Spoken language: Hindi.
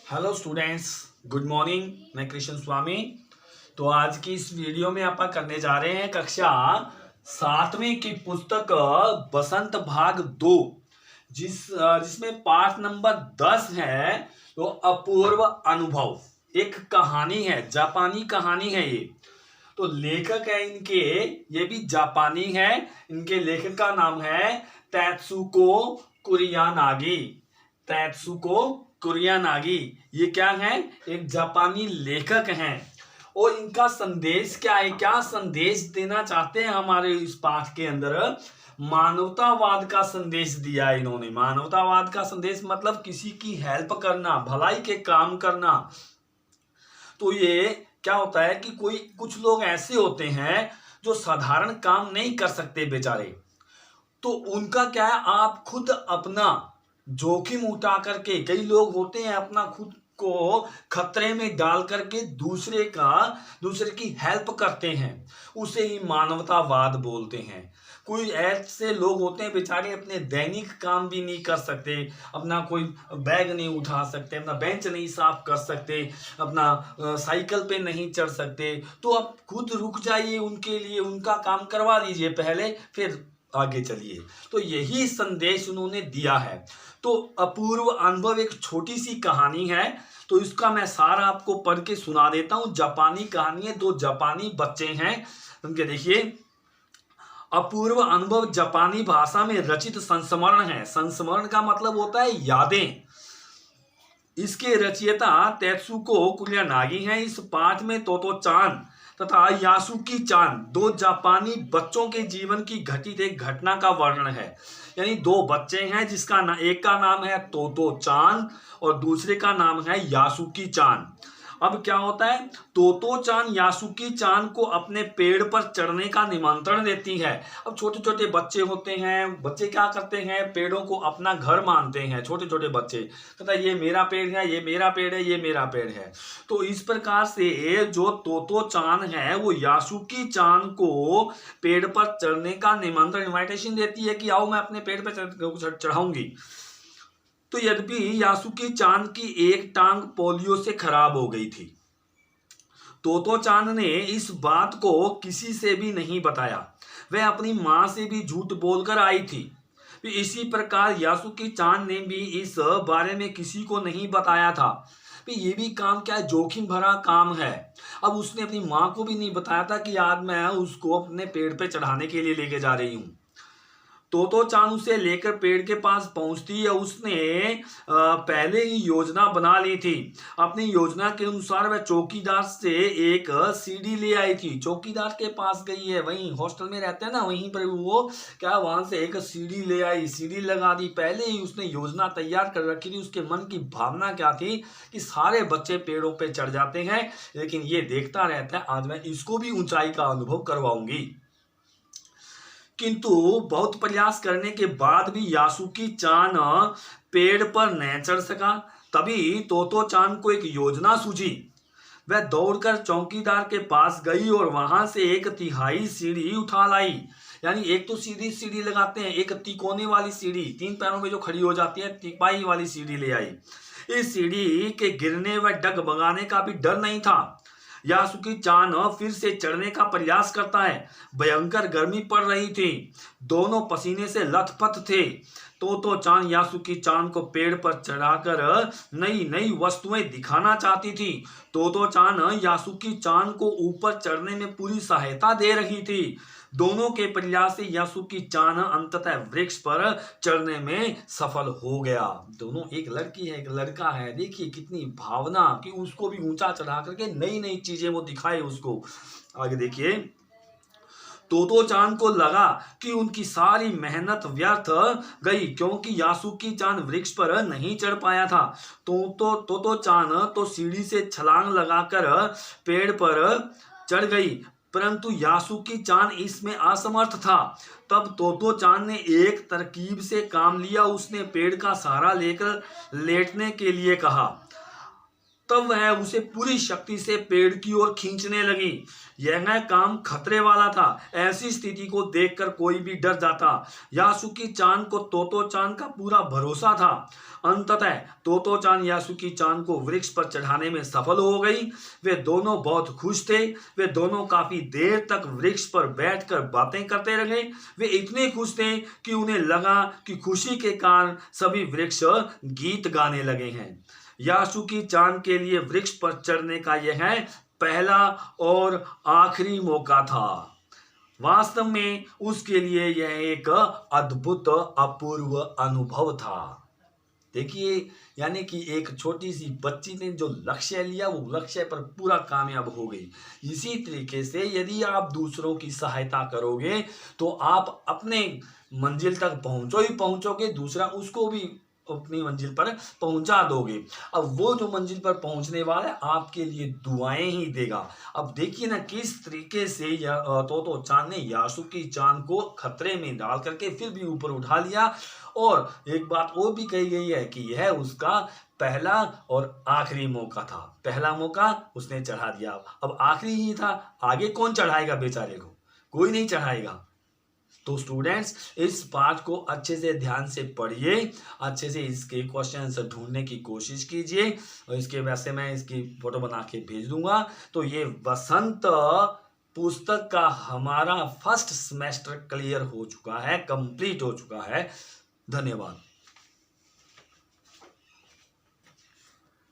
Hello students, good morning. मैं कृष्ण स्वामी। तो आज की इस वीडियो में आप करने जा रहे हैं कक्षा 7वीं की पुस्तक बसंत भाग 2, जिसमें पाठ नंबर 10 है। तो अपूर्व अनुभव एक कहानी है, जापानी कहानी है ये। तो लेखक है इनके, ये भी जापानी है। इनके लेखक का नाम है तेत्सुको कुरियानागी। तेत्सुको कुरियानागी ये क्या है? एक जापानी लेखक हैं। और इनका संदेश क्या है, क्या संदेश देना चाहते हैं हमारे इस पाठ के अंदर? मानवतावाद का संदेश दिया है इन्होंने। मानवतावाद का संदेश मतलब किसी की हेल्प करना, भलाई के काम करना। तो ये क्या होता है कि कुछ लोग ऐसे होते हैं जो साधारण काम नहीं कर सकते बेचारे। तो उनका क्या है, आप खुद अपना जोखिम उठा करके, कई लोग होते हैं अपना खुद को खतरे में डाल करके दूसरे की हेल्प करते हैं, उसे ही मानवतावाद बोलते हैं। कोई ऐसे लोग होते हैं बेचारे अपने दैनिक काम भी नहीं कर सकते, अपना कोई बैग नहीं उठा सकते, अपना बेंच नहीं साफ कर सकते, अपना साइकिल पे नहीं चढ़ सकते। तो आप खुद रुक जाइए, उनके लिए उनका काम करवा दीजिए पहले, फिर आगे चलिए। तो यही संदेश उन्होंने दिया है। तो अपूर्व अनुभव एक छोटी सी कहानी है, तो इसका मैं सारा आपको पढ़ के सुना देता हूं। जापानी कहानी है, दो जापानी बच्चे हैं उनके। देखिए, अपूर्व अनुभव जापानी भाषा में रचित संस्मरण है। संस्मरण का मतलब होता है यादें। इसके रचयिता तेत्सुको कुरियानागी हैं। इस पाठ में तोतो चान तथा यासुकी चान दो जापानी बच्चों के जीवन की घटित एक घटना का वर्णन है। यानी दो बच्चे हैं, एक का नाम है तोतो चान और दूसरे का नाम है यासुकी चान। अब क्या होता है, तोतो चान यासुकी चान को अपने पेड़ पर चढ़ने का निमंत्रण देती है। अब छोटे छोटे बच्चे होते हैं, बच्चे क्या करते हैं, पेड़ों को अपना घर मानते हैं। छोटे छोटे बच्चे कहता है ये मेरा पेड़ है, ये मेरा पेड़ है, ये मेरा पेड़ है। तो इस प्रकार से जो तोतो चान है वो यासुकी चान को पेड़ पर चढ़ने का निमंत्रण, इन्विटेशन देती है कि आओ मैं अपने पेड़ पर चढ़ाऊंगी। तो यद्यपि यासुकी चान की एक टांग पोलियो से खराब हो गई थी, तोतो चान ने इस बात को किसी से भी नहीं बताया। वह अपनी मां से भी झूठ बोलकर आई थी। इसी प्रकार यासुकी चान ने भी इस बारे में किसी को नहीं बताया था। ये भी काम क्या है, जोखिम भरा काम है। अब उसने अपनी मां को भी नहीं बताया था कि आज मैं उसको अपने पेड़ पे चढ़ाने के लिए लेके जा रही हूँ। तोतो चान उसे लेकर पेड़ के पास पहुंचती है। उसने पहले ही योजना बना ली थी। अपनी योजना के अनुसार वह चौकीदार से एक सीढ़ी ले आई थी। चौकीदार के पास गई है, वहीं हॉस्टल में रहते हैं ना, वहीं पर वो क्या वहां से एक सीढ़ी ले आई, सीढ़ी लगा दी। पहले ही उसने योजना तैयार कर रखी थी। उसके मन की भावना क्या थी कि सारे बच्चे पेड़ों पे चढ़ जाते हैं, लेकिन ये देखता रहता है, आज मैं इसको भी ऊंचाई का अनुभव करवाऊंगी। किंतु बहुत प्रयास करने के बाद भी यासुकी चान पेड़ पर न चढ़ सका। तभी तोतो चान को एक योजना सूझी। वह दौड़कर चौकीदार के पास गई और वहां से एक तिहाई सीढ़ी उठा लाई। यानी एक तो सीधी सीढ़ी लगाते हैं, एक तिकोने वाली सीढ़ी, 3 पैरों में जो खड़ी हो जाती है, तिपाही वाली सीढ़ी ले आई। इस सीढ़ी के गिरने व डगमगाने का भी डर नहीं था। यासुकी चान फिर से चढ़ने का प्रयास करता है। भयंकर गर्मी पड़ रही थी, दोनों पसीने से लथपथ थे। तोतो चान यासुकी चान को पेड़ पर चढ़ाकर नई नई वस्तुएं दिखाना चाहती थी। तोतो चान यासुकी चान को ऊपर चढ़ने में पूरी सहायता दे रही थी। दोनों के प्रयास से यासुकी चान अंततः वृक्ष पर चढ़ने में सफल हो गया। दोनों, एक लड़की है एक लड़का है। देखिए कितनी भावना कि उसको भी ऊंचा चढ़ा करके नई नई चीजें वो दिखाए उसको। आगे देखिए, तोतो चान को लगा कि उनकी सारी मेहनत व्यर्थ गई, क्योंकि यासुकी चान वृक्ष पर नहीं चढ़ पाया था। तोतो चान तो सीढ़ी से छलांग लगाकर पेड़ पर चढ़ गई, परंतु यासुकी चान इसमें असमर्थ था। तब तोतो चान ने एक तरकीब से काम लिया। उसने पेड़ का सहारा लेकर लेटने के लिए कहा। तब वह उसे पूरी शक्ति से पेड़ की ओर खींचने लगी। यह काम खतरे वाला था। ऐसी स्थिति को देखकर कोई भी डर जाता। यासुकी चान को तोतो चान का पूरा भरोसा था। अंततः तोतो चान यासुकी चान को वृक्ष पर चढ़ाने में सफल हो गई। वे दोनों बहुत खुश थे। वे दोनों काफी देर तक वृक्ष पर बैठकर बातें करते रहे। वे इतने खुश थे कि उन्हें लगा कि खुशी के कारण सभी वृक्ष गीत गाने लगे हैं। यासुकी चान के लिए वृक्ष पर चढ़ने का यह पहला और आखिरी मौका था। वास्तव में उसके लिए यह एक अद्भुत अपूर्व अनुभव था। देखिए, यानी कि एक छोटी सी बच्ची ने जो लक्ष्य लिया वो लक्ष्य पर पूरा कामयाब हो गई। इसी तरीके से यदि आप दूसरों की सहायता करोगे तो आप अपने मंजिल तक पहुंचोगे, दूसरा उसको भी अपनी मंजिल पर पहुंचा दोगे। अब वो जो मंजिल पर पहुंचने वाला है आपके लिए दुआएं ही देगा। अब देखिए ना किस तरीके से तोतो चान ने यासुकी चान को खतरे में डाल करके फिर भी ऊपर उठा लिया। और एक बात और भी कही गई है कि यह उसका पहला और आखिरी मौका था। पहला मौका उसने चढ़ा दिया, अब आखिरी ही था। आगे कौन चढ़ाएगा बेचारे को? कोई नहीं चढ़ाएगा। तो स्टूडेंट्स, इस पाठ को अच्छे से ध्यान से पढ़िए, अच्छे से इसके क्वेश्चंस ढूंढने की कोशिश कीजिए। और इसके वैसे मैं इसकी फोटो बना के भेज दूंगा। तो ये बसंत पुस्तक का हमारा फर्स्ट सेमेस्टर क्लियर हो चुका है, कंप्लीट हो चुका है। धन्यवाद।